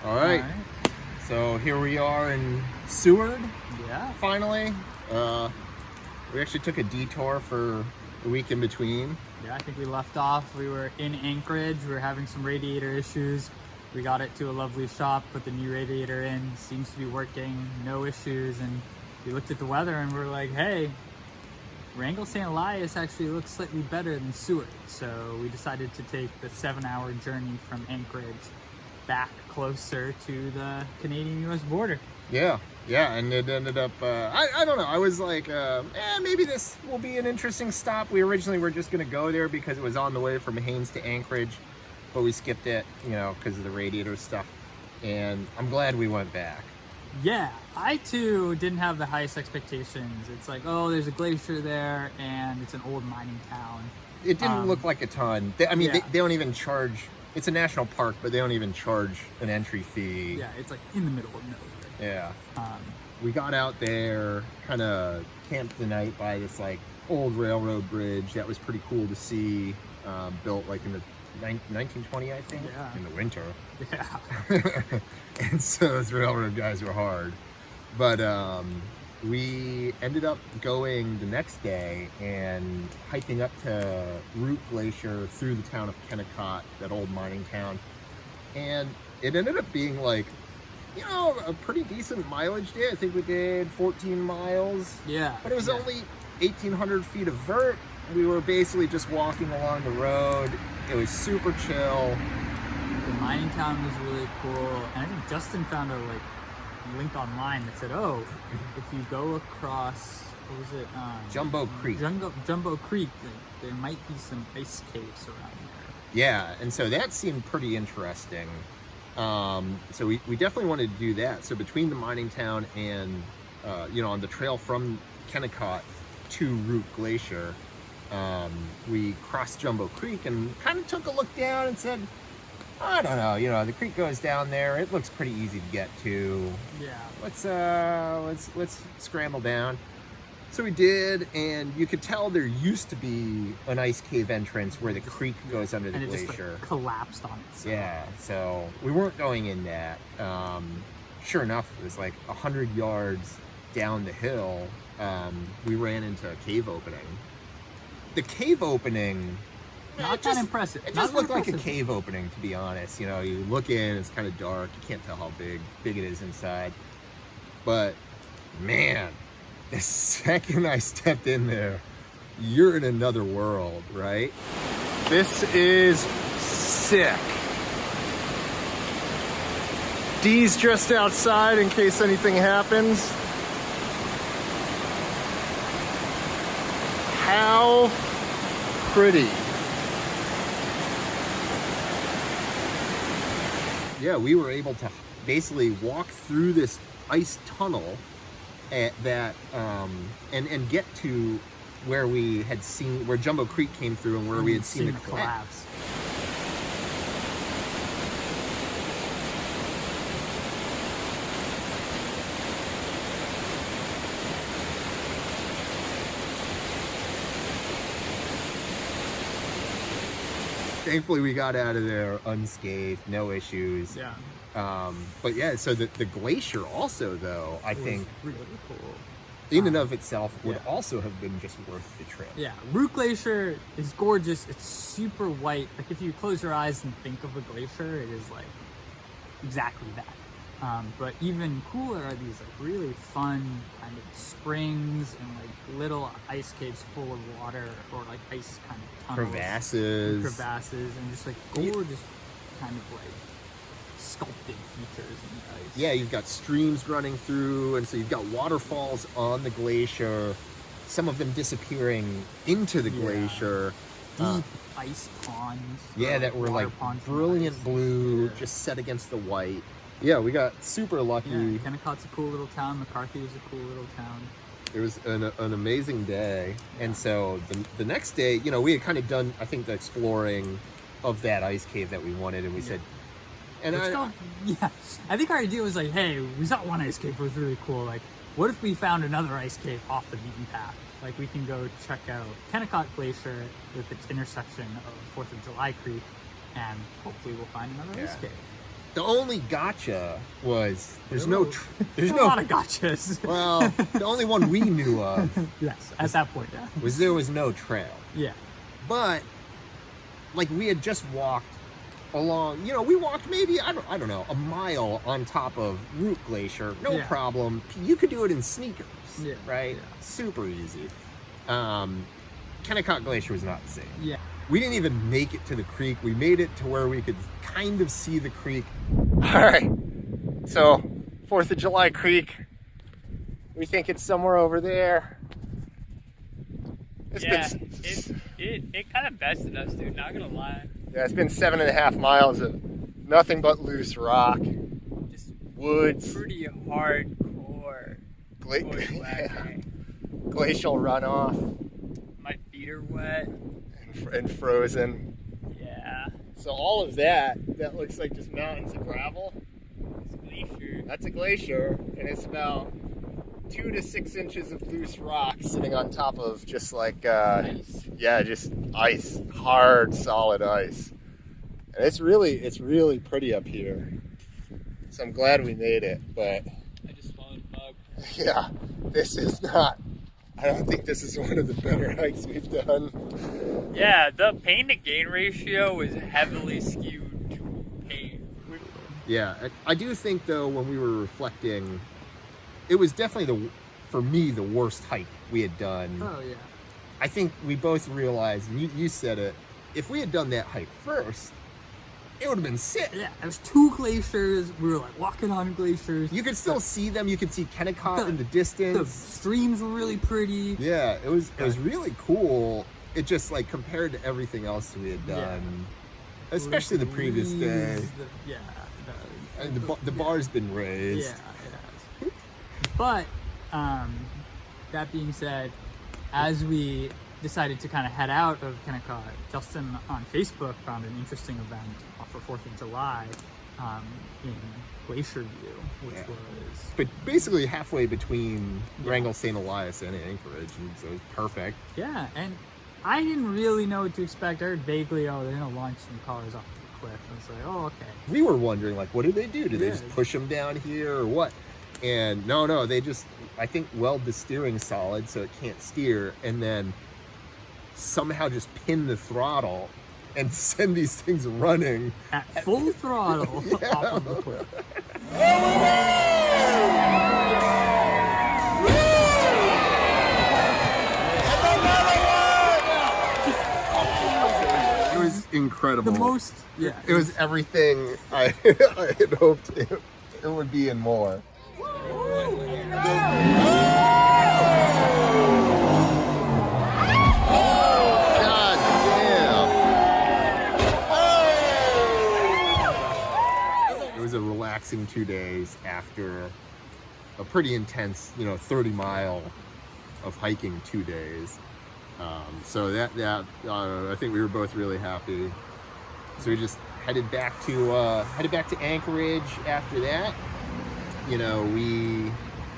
All right. So here we are in Seward. Yeah. Finally. We actually took a detour for the week in between. Yeah, I think we left off. We were in Anchorage. We were having some radiator issues. We got it to a lovely shop, put the new radiator in. Seems to be working, no issues. And we looked at the weather and we're like, hey, Wrangell St. Elias actually looks slightly better than Seward. So we decided to take the 7-hour journey from Anchorage back closer to the Canadian-US border. Yeah, and it ended up, I don't know, I was like, maybe this will be an interesting stop. We originally were just going to go there because it was on the way from Haines to Anchorage, but we skipped it, because of the radiator stuff, and I'm glad we went back. Yeah, I too didn't have the highest expectations. It's like, oh, there's a glacier there, and it's an old mining town. It didn't look like a ton. They don't even charge. It's a national park, but they don't even charge an entry fee. Yeah, it's like in the middle of nowhere. Yeah. We got out there, kind of camped the night by this like old railroad bridge. That was pretty cool to see. Built like in the 1920, I think, in the winter. Yeah. And so those railroad guys were hard. But we ended up going the next day and hiking up to Root Glacier through the town of Kennecott, that old mining town. And it ended up being like, a pretty decent mileage day. I think we did 14 miles. Yeah. But it was only 1,800 feet of vert. We were basically just walking along the road. It was super chill. The mining town was really cool. And I think Justin found a link online that said, oh, if you go across, what was it? Jumbo Creek. Jumbo Creek, there might be some ice caves around there. Yeah, and so that seemed pretty interesting. So we definitely wanted to do that. So between the mining town and, on the trail from Kennecott to Root Glacier, we crossed Jumbo Creek and kind of took a look down and said, I don't know, the creek goes down there. It looks pretty easy to get to. Yeah. Let's scramble down. So we did, and you could tell there used to be an ice cave entrance where the creek goes under the glacier. And it just collapsed on itself. Yeah, so we weren't going in that. Sure enough, it was like 100 yards down the hill. We ran into a cave opening. The cave opening... Not that impressive. It just looked like a cave opening, to be honest. You look in, it's kind of dark. You can't tell how big it is inside. But, man, the second I stepped in there, you're in another world, right? This is sick. Dee's just outside in case anything happens. How pretty. Yeah, we were able to basically walk through this ice tunnel and get to where we had seen, where Jumbo Creek came through and where we had seen the collapse. Thankfully, we got out of there unscathed, no issues. Yeah. But yeah, so the glacier also, though, I think really cool. In and of itself would also have been just worth the trip. Yeah, Root Glacier is gorgeous. It's super white. Like if you close your eyes and think of a glacier, it is like exactly that. But even cooler are these really fun kind of springs and little ice caves full of water, or ice kind of tunnels. Crevasses and just gorgeous kind of sculpted features in the ice. Yeah, you've got streams running through, and so you've got waterfalls on the glacier, some of them disappearing into the glacier. Deep ice ponds. Yeah, that were brilliant blue, just set against the white. Yeah, we got super lucky. Yeah, Kennecott's a cool little town. McCarthy was a cool little town. It was an amazing day. Yeah. And so the next day, we had kind of done, I think, the exploring of that ice cave that we wanted, and we said, I think our idea was hey, we saw one ice cave, it was really cool. What if we found another ice cave off the beaten path? We can go check out Kennecott Glacier with its intersection of 4th of July Creek, and hopefully we'll find another ice cave. The only gotcha was there's a no lot of gotchas. well, the only one we knew of Yes, at that point, yeah. was there was no trail. Yeah. But like we had just walked along, we walked maybe I don't know, a mile on top of Root Glacier, no problem. You could do it in sneakers, right? Yeah. Super easy. Kennecott Glacier was not the same. Yeah. We didn't even make it to the creek. We made it to where we could kind of see the creek. All right, so 4th of July Creek. We think it's somewhere over there. It kind of bested us, dude, not gonna lie. Yeah, it's been 7.5 miles of nothing but loose rock. Just woods. pretty hardcore. Glacial runoff. My feet are wet. And frozen. Yeah. So all of that looks like just mountains of gravel. It's a glacier. That's a glacier, and it's about 2 to 6 inches of loose rock sitting on top of just like ice. Yeah, just ice, hard, solid ice. And it's really pretty up here. So I'm glad we made it, but I just swallowed a bug. yeah, I don't think this is one of the better hikes we've done. Yeah, the pain to gain ratio was heavily skewed to pain. Yeah, I do think though, when we were reflecting, it was definitely for me the worst hike we had done. Oh yeah. I think we both realized, and you said it, if we had done that hike first, it would have been sick. Yeah, there was 2 glaciers. We were like walking on glaciers. You could still see them. You could see Kennecott in the distance. The streams were really pretty. Yeah, it was really cool. It just like compared to everything else we had done, especially the previous day. And the bar's been raised. Yeah, it has. But that being said, as we decided to kind of head out of Kennecott, Justin on Facebook found an interesting event for 4th of July in Glacier View, which was... But basically halfway between Wrangell, St. Elias, and Anchorage, and so it was perfect. Yeah, and I didn't really know what to expect. I heard vaguely, they're going to launch some cars off the cliff. And it's like, oh, okay. We were wondering, like, what do they do? Do they just push them down here or what? And no, they just, I think, weld the steering solid so it can't steer, and then somehow just pin the throttle and send these things running at full throttle off of the cliff. It was incredible. The most, it was everything I had hoped it would be and more. A relaxing 2 days after a pretty intense 30 mile of hiking 2 days, so that I think we were both really happy. So we just headed back to Anchorage after that. We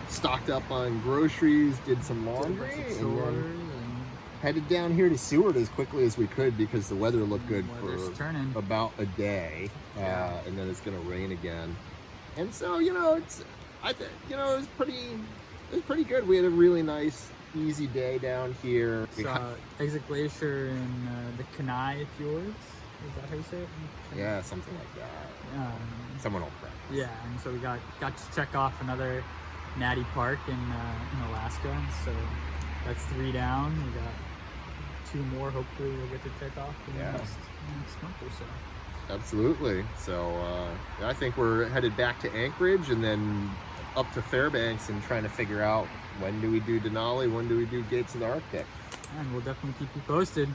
stocked up on groceries, did some laundry, and then headed down here to Seward as quickly as we could because the weather looked good for about a day, and then it's going to rain again. And so, it was pretty good. We had a really nice, easy day down here. Exit Glacier in the Kenai Fjords. Is that how you say it? Yeah, something like that. Someone will correct. Yeah, and so we got to check off another natty park in Alaska. And so that's 3 down. We got 2 more. Hopefully we'll get to check off in the next month or so. Absolutely. So I think we're headed back to Anchorage and then up to Fairbanks and trying to figure out when do we do Denali, when do we do Gates of the Arctic. And we'll definitely keep you posted.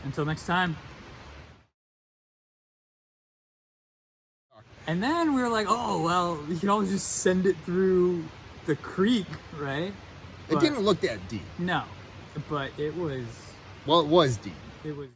Until next time. And then we were like, oh, well, we can always just send it through the creek, right? It didn't look that deep. No, but it was... Well, it was deep. It was...